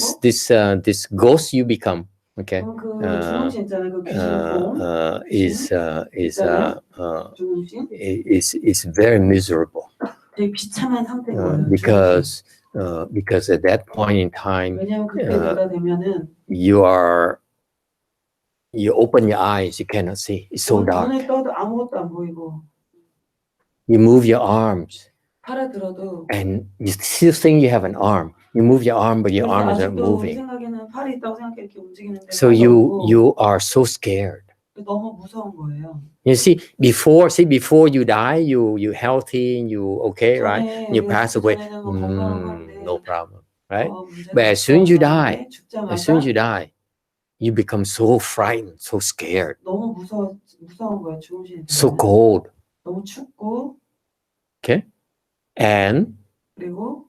this ghost you become, okay, 그럼 그 죽음신 있잖아요. 그 귀신 봄 죽음신 is very miserable 되게 비참한 상태인 거예요. because at that point in time 왜냐면 그때가 되면은 you open your eyes, you cannot see. It's so dark. 눈을 떠도 아무것도 안 보이고 You move your arms 팔에 들어도 and you still think you have an arm. You move your arm, but your 그래서 arms aren't 아직도 우리 moving. 생각에는 팔이 있다고 생각해 이렇게 움직이는데 So 팔이 없고 you are so scared. 너무 무서운 거예요. You see, before you die, you healthy, you okay, right? 전에 You 우리가 pass 죽기 away. 전에는 뭐 건강하고 한데 No problem, right? 문제가 But as soon as you 없다고 die, 하는데 죽자마자 as soon as you die, you become so frightened, so scared, 너무 무서운 거예요. 죽음신이 so 되면. cold, 너무 춥고 okay, and 그리고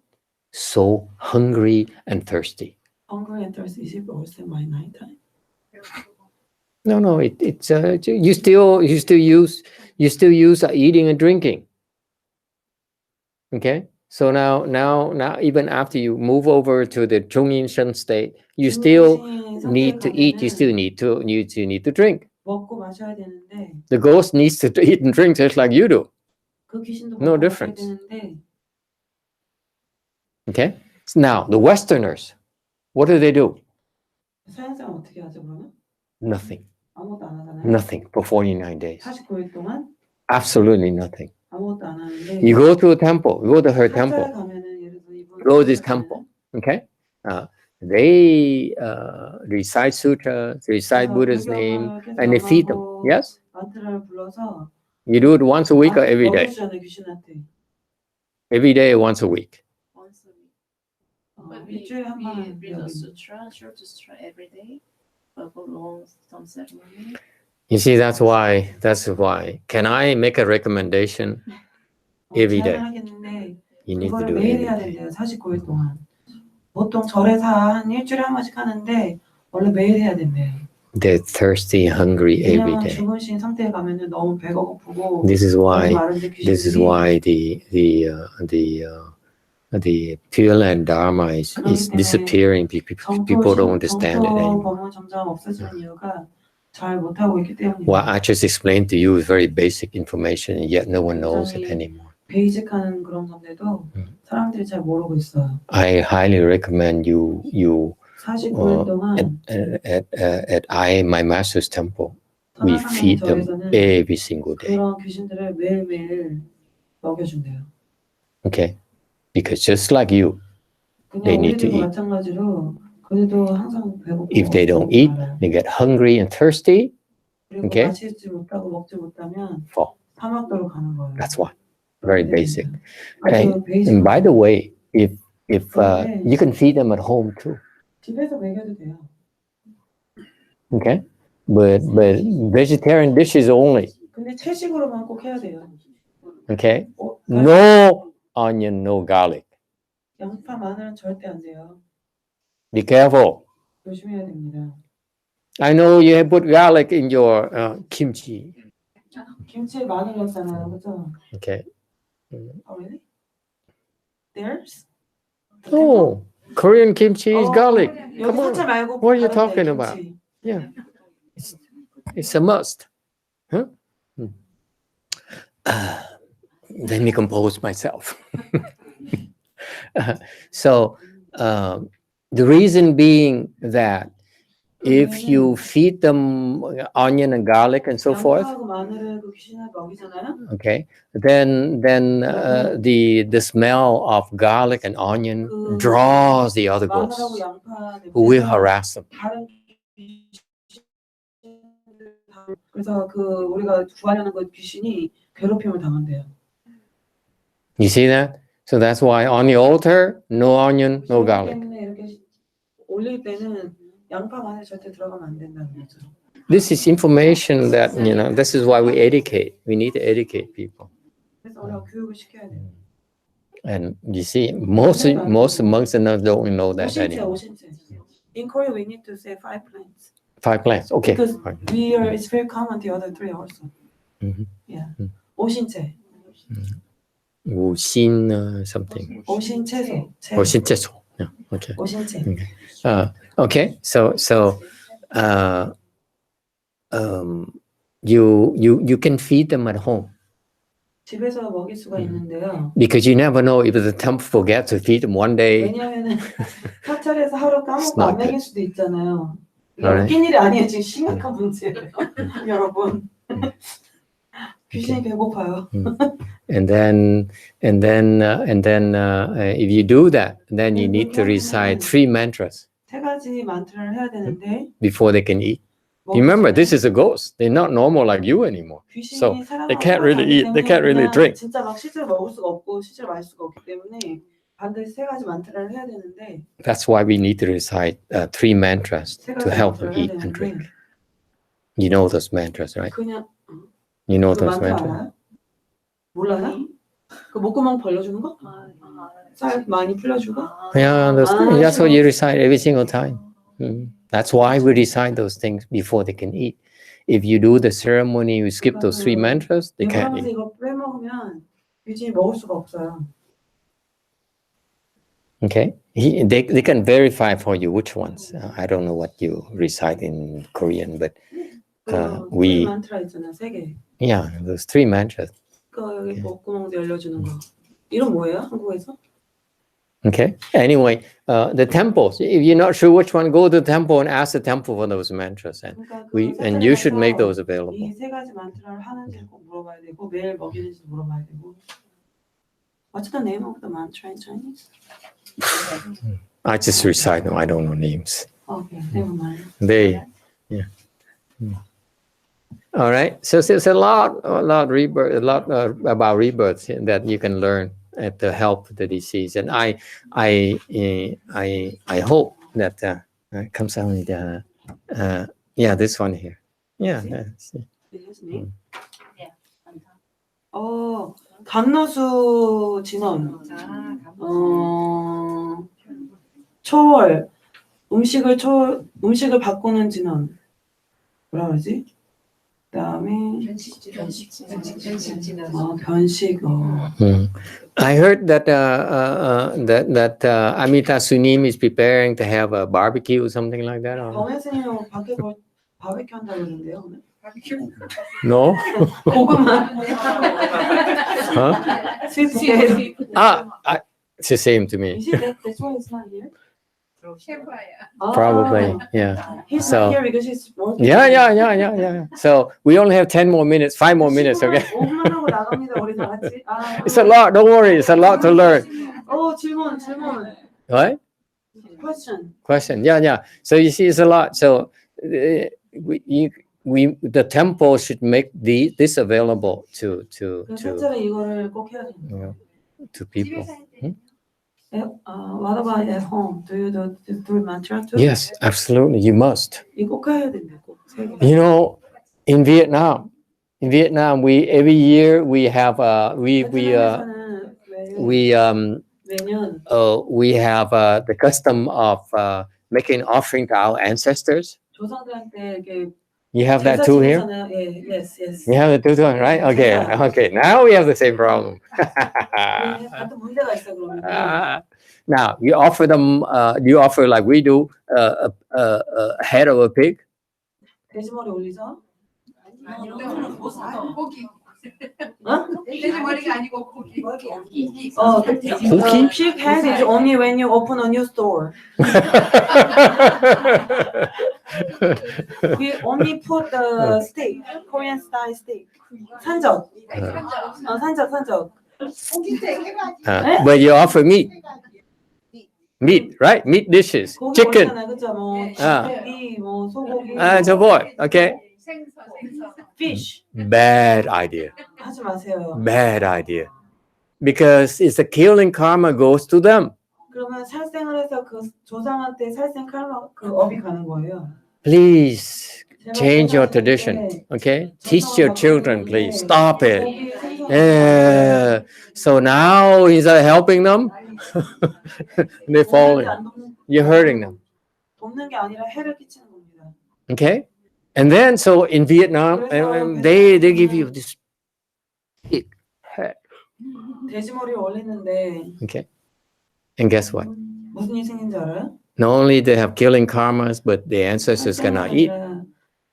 so hungry and thirsty. hungry and thirsty. Is it worse than my night time? No, it's you still use eating and drinking. Okay, so now even after you move over to the Chongyinsen state, you still need to eat. You still need to drink. 먹고 마셔야 되는데 The ghost needs to eat and drink just like you do. 그 귀신도 No 먹고 마셔야 difference. 되는데 Okay, so now the Westerners, what do? 서양 사람 어떻게 하죠 그러면? Nothing. 아무것도 안 하잖아요. Nothing for 49 days. 49일 동안 Absolutely nothing. 아무것도 안 하는데 You go to a temple. You go to her temple. 사찰에 가면은 예를 들어 이분 Go to this temple. Okay, they recite sutras, recite Buddha's name, and they feed them. Yes, 만트라를 불러서 you do it once a week or every day. 먹여주잖아요 귀신한테. Every day, once a week. Once a week. But 일주일에 한 번. we read a sutra, short sutra every day. But for long some ceremony. You see, that's why. Can I make a recommendation? Every day. 하겠는데 You need to 그거를 do 매일 it 해야 every day. 된대요. 49일 동안. 보통 절에서 한 일주일에 한 번씩 하는데 원래 매일 해야 된대요. They're thirsty, hungry every 왜냐면 day. 죽으신 상태에 가면은 너무 배가 고프고 This is why 마른데 the Pure and Dharma is disappearing. People don't understand it anymore. 법문 점점 없어지는 이유가 잘 못하고 있기 때문이에요. What I just explained to you is very basic information, and yet no one knows it anymore. 베이직한 그런 건데도 사람들이 잘 모르고 있어요. I highly recommend you 49일 동안 at my master's temple. We feed them every single day. 그런 귀신들을 매일매일 먹여준대요. Okay, because just like you, they need to eat. 마찬가지로 그들도 항상 배고프고 If they don't eat, they get hungry and thirsty. 그리고 Okay. 마시지 못하고 먹지 못하면 Fall. 사막도로 가는 거예요. That's why. Very basic. 아주 And by the way, if you can feed them at home too. 집에서 먹여도 돼요. Okay, but vegetarian dishes only. 근데 채식으로만 꼭 해야 돼요. Okay, no onion, no garlic. 양파, 마늘은 절대 안 돼요. Be careful. 조심해야 됩니다. I know you have put garlic in your kimchi. 김치에 마늘 넣었잖아요, 그죠? Okay. Oh, really? There's? Oh, Korean kimchi is garlic. 여기 Come on. 사찰 말고 What are you 다른데, talking 김치. about? Yeah, it's a must. Huh? Let me compose myself. So the reason being that if you feed them onion and garlic and so forth, 양파하고 마늘을 그 귀신한테 먹이잖아요. okay, then the smell of garlic and onion draws the other 마늘하고 ghosts 양파 who will 냄새가 harass them. 다른 그래서 그 우리가 구하려는 그 귀신이 괴롭힘을 당한대요. You see that? So that's why on the altar, no onion, no garlic. 때문에 이렇게 올릴 때는 양파 마늘 절대 들어가면 안 된다는 거죠. This is information that, this is why we educate. We need to educate people. 그래서 우리가 교육을 시켜야 돼요. And you see, most monks and nuns don't know that anymore. In Korea, we need to say 5 plants. 5 plants, okay. Because it's very common the other 3 also. Mhm. Yeah. 오신채. 우신 something. 오신채소. 오신채소. Yeah. Okay. 오신채. Okay. So you can feed them at home 집에서 먹일 수가 있는데요. because you never know if the temple forgets to feed them one day. 왜냐면은 사찰에서 하루 It's 까먹고 not 안 먹일 수도 있잖아요. 이게 Alright. 웃긴 일이 아니에요. 지금 심각한 문제예요. 여러분. 귀신이 배고파요. And then if you do that, then you need to recite 3 mantras 세 가지 만트를 해야 되는데 before they can eat. 먹기 Remember, 전에 this is a ghost. They're not normal like you anymore. 귀신이 so 사람하고 they can't really 다르기 eat, they 때문에 can't really 그냥 drink. 진짜 막 실제로 먹을 수가 없고 실제로 마실 수가 없기 때문에 반드시 세 가지 만트를 해야 되는데 That's why we need to recite 3 mantras 세 to 가지 help them 만트를 해야 eat and drink. 되는데 You know those mantras, right? 그냥 You know 그 those 만트 mantras. 알아요? 몰라요? 그 목구멍 벌려주는 거? 살 많이 풀려주고? Yeah, Ah, that's what sure. you recite every single time. That's why we recite those things before they can eat. If you do the ceremony, you skip those 3 mantras, they can't 하면서 eat. 이거 빼먹으면 귀신이 먹을 수가 없어요. Okay, they can verify for you which ones. I don't know what you recite in Korean, but we 만트라 있잖아요, 세 개. yeah, those 3 mantras. 그 여기 목구멍도 열려주는 거. 이름 뭐예요, 한국에서? Okay. Anyway, the temples. If you're not sure which one, go to the temple and ask the temple for those mantras, and 그러니까 you should make those available. 이 세 가지 만트라를 하는지 꼭 물어봐야 되고 매일 먹이는지 물어봐야 되고. What's the name of the mantra in Chinese? I just recite them. I don't know names. Okay, never mind. Yeah. All right. So there's a lot about rebirth that you can learn to help the disease, and I hope that 감사합니다. Yeah, this one here. Yeah. That's it. His name? 감로수 진원. 초월. 음식을 바꾸는 진원. 뭐라 그러지? 그다음에 변식. I heard that Amita Sunim is preparing to have a barbecue or something like that. 범의 스님은 밖에 바베큐 한다고 그러는데요, 오늘? No? 고구마. Huh? Sweet potato. It's the same to me. Is it that's why it's not here? Probably, yeah. He's So- not here because he's working. Yeah. So we only have 5 more minutes, okay? 5분만 하고 나갑니다, 우리 다 같이. It's a lot, don't worry, it's a lot to learn. 질문. What? Question. Yeah. So you see, it's a lot. So the temple should make this available to 사찰에 이거를 꼭 해야 됩니다. to people. What about at home? Do you do mantra too? Yes, absolutely, you must. 이거 꼭 해야 된다, 꼭. 세 개. You know, in Vietnam, we every year we have 베트남에서는 매년 we have the custom of making offering to our ancestors. 조상들한테 이렇게 You have that too here? 예, yes. You have the two, right? Okay. Now we have the same problem. 같은 문제가 있어 그러면. Now you offer them. You offer like we do a head of a pig. 돼지머리 올리죠? 고기. 어? 돼지머리가 아니고 고기. Cookie? Pig head is only when you open a new store. We only put the steak, Korean style steak. 산적. 산적. But you offer meat, right? Meat dishes, 고기 chicken. 올리잖아요, 그죠? 뭐 아. 고기, 뭐 소고기. So forth. Okay. 생선. Fish. Bad idea. 하지 마세요. Bad idea. Because it's the killing karma goes to them. 그러면 살생을 해서 그 조상한테 살생 칼마 그 업이 가는 거예요. Please 제발 change your 조상한테 tradition. Okay. Teach your children, please. Stop it. 고기 생선 So now instead of helping them, they're falling. You're hurting them. 돕는 게 아니라 해를 끼치는 겁니다. Okay. And then, so in Vietnam, they give you this big head. 돼지머리를 올리는데 Okay. And guess what? 무슨 일이 생긴지 알아요? Not only they have killing karmas, but the ancestors cannot eat.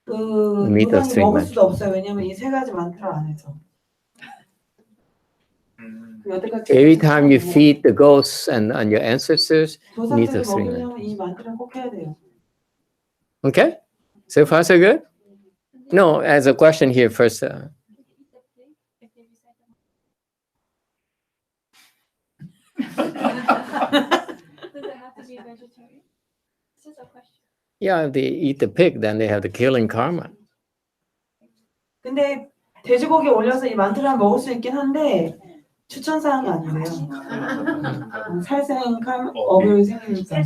그 meat of 무당이 three 먹을 men. 수도 없어요. 왜냐면 이 세 가지 만트를 안 해서. 그 여태까지 Every time you feed the ghosts and your ancestors, meat 조상들이 of three men. 먹으려면 이 만트를 꼭 해야 돼요. Okay? So far, so good? No, as a question here first. Does it have to be vegetarian? This is a question. Yeah, if they eat the pig, then they have the killing karma. 근데 돼지고기 올려서 이 만트를 먹을 수 있긴 한데 추천사항이 아니래요. 살생 업을 생기니까.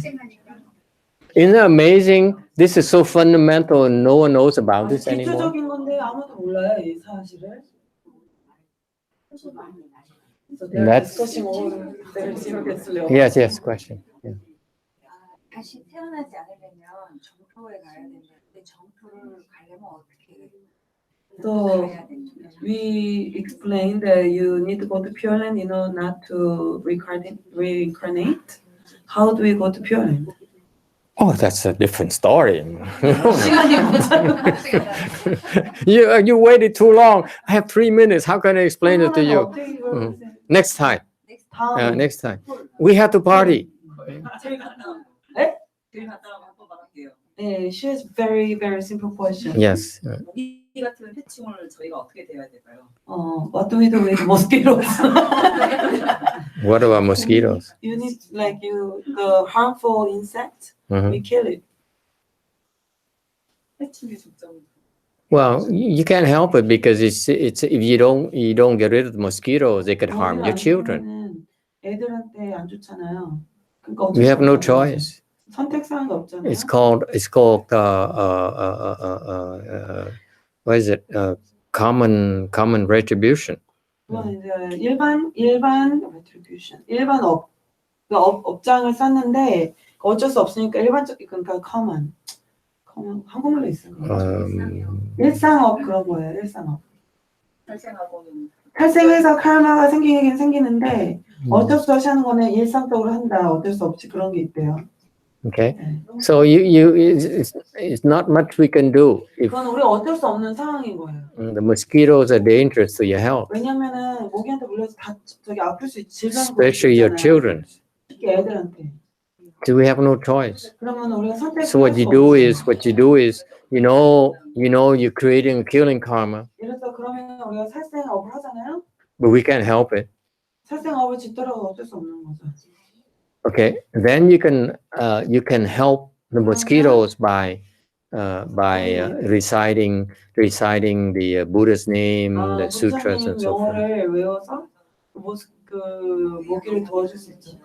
Isn't that amazing? This is so fundamental and no one knows about this anymore. 기초적인 건데 아무도 몰라요 이 사실을. So they are That's- discussing all very seriously. Yes, question. Yeah. 다시 태어나지 않으려면 정토에 가야 된다. 근데 정토를 가려면 어떻게 So 가야 되는지. we explained that you need to go to Pure Land, not to reincarnate. How do we go to Pure Land? Oh, that's a different story. 시간이 모자라. You waited too long. I have 3 minutes. How can I explain it to you? Next time. 다음. Next time. We have to party. 저희 간단하고 한번 말할게요. 네, she has very simple question. Yes. 모기 같은 해충을 저희가 어떻게 대해야 될까요? What do we do with mosquitoes? What about mosquitoes? You need the harmful insect. Mhm. We kill it. 해충의 중점. Well, you can't help it because it's if you don't get rid of the mosquitoes, they could harm your children. 애들한테 안 좋잖아요. 그러니까 We have no 어쩔 수 없잖아요. choice. 선택사항이 없잖아요. It's called what is it? Common retribution. 그건 이제 일반 retribution. 일반 업장을 쌓는데 어쩔 수 없으니까 일반적 그러니까 common 한국말로 있어요. 일상업 그런 거예요. 일상업. 발생하고는 탈생해서 카르마가 생기긴 생기는데 어쩔 수 없이 하는 거는 일상적으로 한다. 어쩔 수 없이 그런 게 있대요. Okay, so it's not much we can do if 그건 우리 어쩔 수 없는 상황인 거예요. the mosquitoes are dangerous to your health, 왜냐면은 모기한테 물려서 다 저기 아플 수 있지. especially your children. 특히 애들한테. So we have no choice. 그러면 우리가 선택을 So what you do is, you're creating a killing karma, 이래서 그러면 우리가 살생업을 하잖아요. but we can't help it. 살생업을 짓더라도 어쩔 수 없는 거죠. Okay, then you can help the mosquitoes by reciting the Buddha's name, the sutras, and 부처님 so forth. 영어를 외워서 그 모기를 도와줄 수 있죠.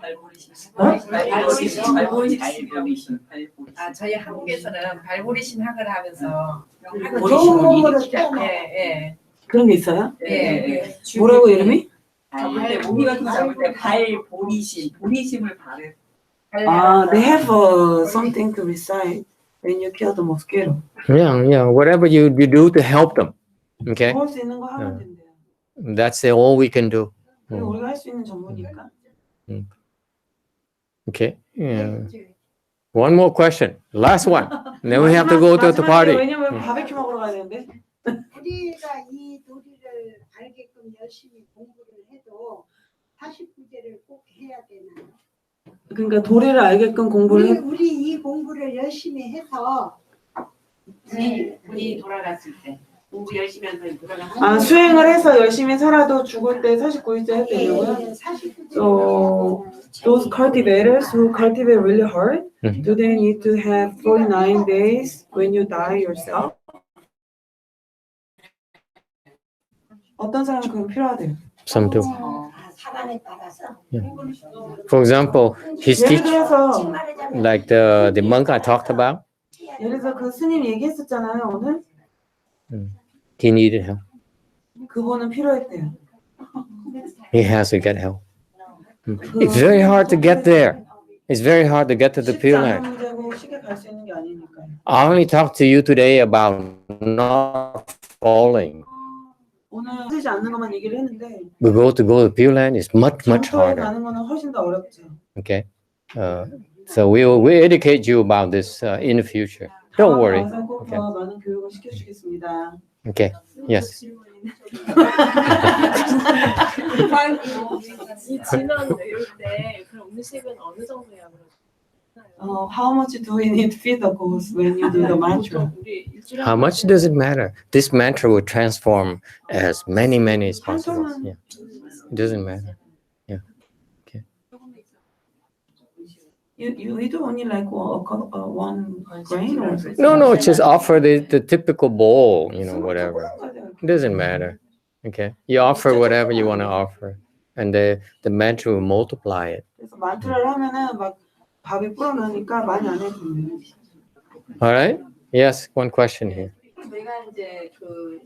저희 한국에서는 발보리신 학을 하면서 좋은 공부를 예. 그런 게 있어요? 예. 뭐라고 이름이? 잡을 때 모기 같은 거 잡을 때 보리심을 바래. They have something to recite when you kill the mosquito. Yeah, whatever you do to help them. Okay, 도울 수 있는 거 하면 된대요. that's all we can do. 그게 우리가 할 수 있는 전부니까. Okay, yeah. One more question, last one. Then we have to go to the party. 왜냐면 바베큐 먹으러 가야 되는데. 우리가 이 도리를 알게끔 열심히 공부를 해도 49제를 꼭 해야 되나요? 그러니까 도리를 알게끔 공부를 우리 이 공부를 열심히 해서 우리 돌아갔을 때 공부 열심히 해서 돌아갔을 수행을 해서 열심히 살아도 죽을 때 49일째 해야 되냐고요? 49제 So those cultivators who cultivate really hard, Mhm. do they need to have 49 days when you die yourself? 어떤 사람은 그건 필요하대요. Some do. 사람에 따라서 For example, his 예를 teacher, 들어서 like the monk I talked about, 예를 들어서 그 스님 얘기했었잖아요 오늘. he needed help. 그분은 필요했대요. He has to get help. It's very hard to get there. It's very hard to get to the 쉽지 Pure 않은 Land. 문제고 쉽게 갈 수 있는 게 아니니까요. I only talked to you today about not falling. 오늘 하지 않는 것만 얘기를 했는데 But go to Pure Land is much 정토에 harder. 가는 거는 훨씬 더 어렵죠. Okay, so we'll educate you about this in the future. Don't 다음에 worry. 와서 꼭 더 많은 교육을 시켜주겠습니다. Okay. Yes. 이 진원 외울 때 그럼 음식은 어느 정도 양으로? How much do we need to feed the ghost when you do the mantra? 보통 우리 일주일에 How 한 much 번씩 does it matter? This mantra will transform as many as possible. Yeah. It doesn't matter. We do only like one grain or something. No, just offer the typical bowl, whatever. It doesn't matter. Okay. You offer whatever you want to offer. And the mantra will multiply it. 그래서 만트를 하면은 막 밥이 불어나니까 많이 안 해도 돼요. All right? Yes, one question here. 제가 이제 그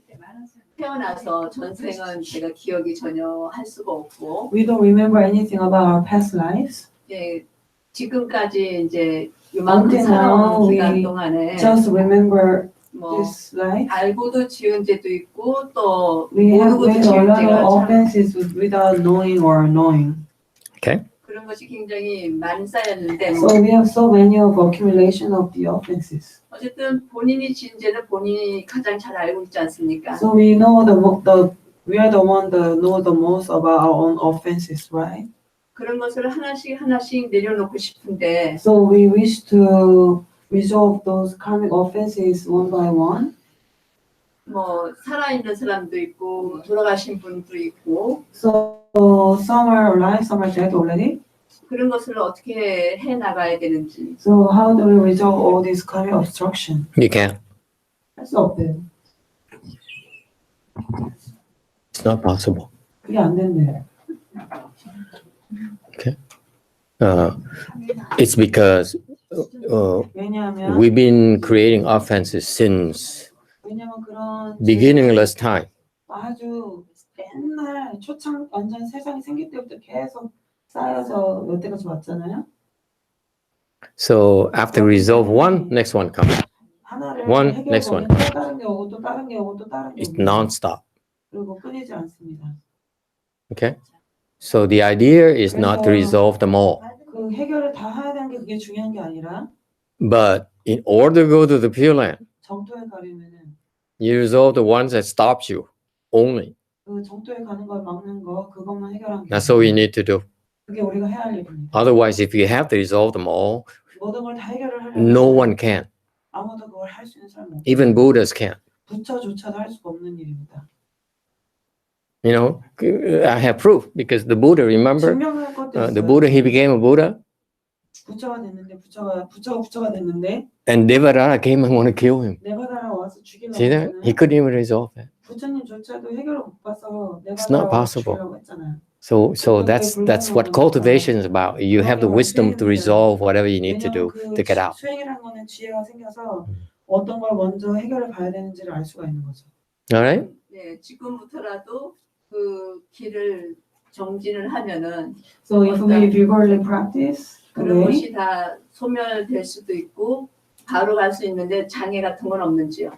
태어나서 전생은 제가 기억이 전혀 할 수가 없고, We don't remember anything about our past lives. 예, 지금까지 이제 이만큼 Until 살아온 now, 기간 we 동안에 Just remember 뭐 this life. 알고도 지은 죄도 있고 또 We have 모르고도 made a 지은 lot 죄가 of 참 offenses without knowing or knowing. Okay. 그런 것이 굉장히 많이 쌓였는데 뭐 So we have so many of accumulation of the offenses. 어쨌든 본인이 지은 죄는 본인이 가장 잘 알고 있지 않습니까? So we are the one that know the most about our own offenses, right? 그런 것을 하나씩 하나씩 내려놓고 싶은데 So we wish to resolve those karmic offenses one by one. 뭐 살아있는 사람도 있고 돌아가신 분도 있고 So some are alive, some are dead already. 그런 것을 어떻게 해 나가야 되는지 So how do we resolve all this karmic obstruction? You can't. 할 수 없대요. It's not possible. 그게 안 된대요. It's because 왜냐하면 we've been creating offenses since 왜냐면 그런 beginningless time. 아주 맨날 초창 완전 세상이 생길 때부터 계속 쌓여서 여태까지 왔잖아요. So after resolve one, next one comes. 하나를 One, 해결하면 next one. 또 다른 게 오고 또 다른 게 오고 또 다른 게 It's 오고 non-stop. 그리고 끊이지 않습니다. Okay. So the idea is not to resolve them all, 그 해결을 다 해야 되는 게 그게 중요한 게 아니라 but in order to go to the Pure Land, 정토에 가려면은 you resolve the ones that stops you only. 그 정토에 가는 걸 막는 거 그것만 해결하면 That's all you need to do. 그게 우리가 해야 할 일입니다. Otherwise, if you have to resolve them all, 모든 걸 다 해결을 하려면 no one can. 아무도 그걸 할 수 있는 사람은 없어요. Even Buddhas can't. 부처조차도 할 수가 없는 일입니다. I have proof because the Buddha, remember, 증명할 것도 the 있어요. Buddha, he became a Buddha, 부처가 됐는데 부처가 됐는데 and Devadatta came and wanted to kill him. 네바다라 와서 죽이려고 See that? He 했잖아요. couldn't even resolve that. 부처님조차도 해결을 못 봐서 It's not 네바다라 와서 possible. 죽이려고 했잖아요. So that's what cultivation is about. You have the wisdom to resolve whatever you need to do 왜냐면 to get out. 수행이라는 거는 지혜가 생겨서 어떤 걸 먼저 해결을 봐야 되는지를 알 수가 있는 거죠. All right? 네, 지금부터라도 그 길을 정진을 하면은 So if we vigorously practice 그런 today, 것이 다 소멸될 수도 있고 바로 갈 수 있는데 장애 같은 건 없는지요?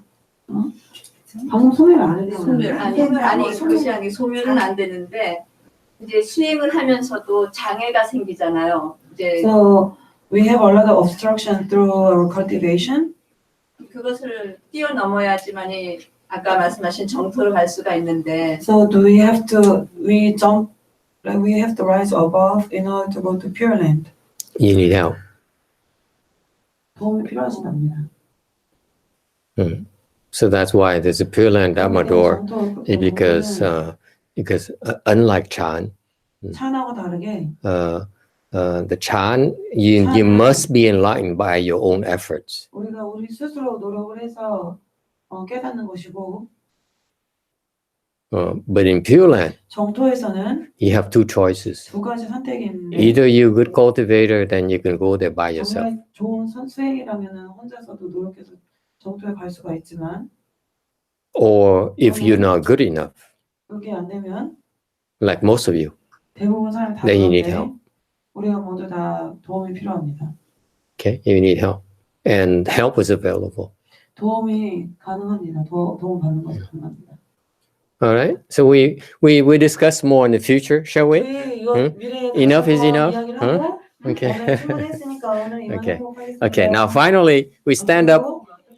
방금 소멸 안 했잖아요. 아니 그것이 아니 소멸은 안 되는데 이제 수행을 하면서도 장애가 생기잖아요. 이제 So we have a lot of obstruction through our cultivation. 그것을 뛰어넘어야지만이 아까 말씀하신 정토로 갈 수가 있는데 So do we have to rise above in order to go to Pure Land? You need help. 도움이 필요하시답니다. So that's why there's a Pure Land Dharma door, because unlike Chan, 찬하고 다르게 the Chan, you must be enlightened by your own efforts. 우리가 우리 스스로 노력을 해서 깨닫는 것이고 But in Pure Land, 정토에서는 you have two choices. 두 가지 선택이 있는데 Either you're a good cultivator, then you can go there by yourself. 정말 좋은 선수행이라면 혼자서도 노력해서 정토에 갈 수가 있지만 Or if you're not good enough, 그게 안 되면 like most of you, 대부분 사람 다 Then you need 그런데 help. 우리가 모두 다 도움이 필요합니다. okay, you need help. And help is available. 도움이 가능합니다. 도움 받는 것이 가능합니다. All right. So we discuss more in the future, shall we? 우리 이거 응? 미래에 Enough is 다시 enough? 이야기를 응? 하고 Okay. 오늘 충분했으니까 오늘 이만 Okay. 하도록 하겠습니다. Okay. Now finally, we stand up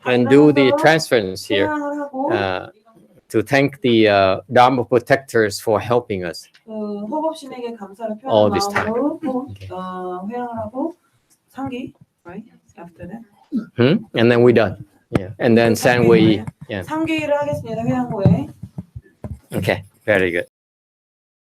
and do the transference here 회양을 하고 to thank the Dharma protectors for helping us. 그 호법신에게 감사를 All 표하는 this time. 마음으로 회양을 하고 상기, right? After that. And then we're done. Yeah. And then San Wei. Yeah. 상기를 하겠습니다. 회양 후에. Okay. Very good.